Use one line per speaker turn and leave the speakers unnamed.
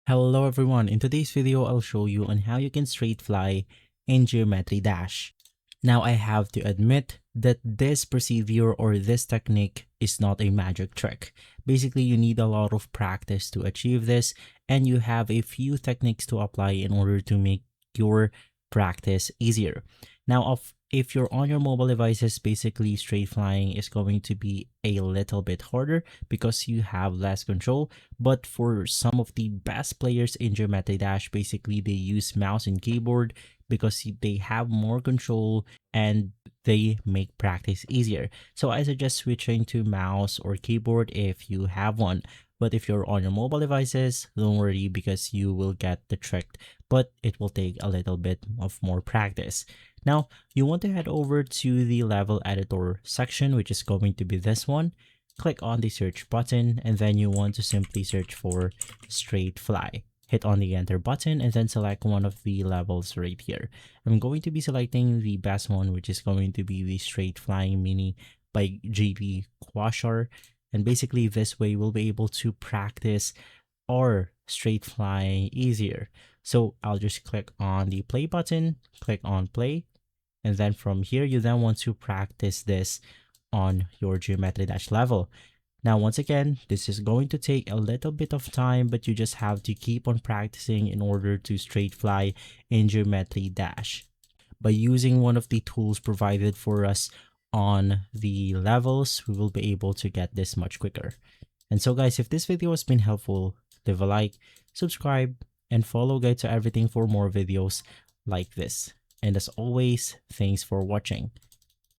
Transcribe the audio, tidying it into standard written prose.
Hello everyone, in today's video I'll show you on how you can straight fly in Geometry Dash. Now I have to admit that this procedure or this technique is not a magic trick. Basically you need a lot of practice to achieve this, and you have a few techniques to apply in order to make your practice easier. Now if you're on your mobile devices, basically straight flying is going to be a little bit harder because you have less control. But for some of the best players in Geometry Dash, basically they use mouse and keyboard because they have more control and they make practice easier. So I suggest switching to mouse or keyboard if you have one. But if you're on your mobile devices, don't worry because you will get the trick, but it will take a little bit of more practice. Now, you want to head over to the level editor section, which is going to be this one. Click on the search button, and then you want to simply search for straight fly. Hit on the enter button and then select one of the levels right here. I'm going to be selecting the best one, which is going to be the straight flying mini by JP Quashar. And basically this way we'll be able to practice our straight flying easier. So I'll just click on the play button, click on play, and then from here you then want to practice this on your Geometry Dash level. Now once again, this is going to take a little bit of time, but you just have to keep on practicing in order to straight fly in Geometry Dash. By using one of the tools provided for us on the levels, we will be able to get this much quicker. And so guys, if this video has been helpful, leave a like, subscribe, and follow Guide to Everything for more videos like this. And as always, thanks for watching.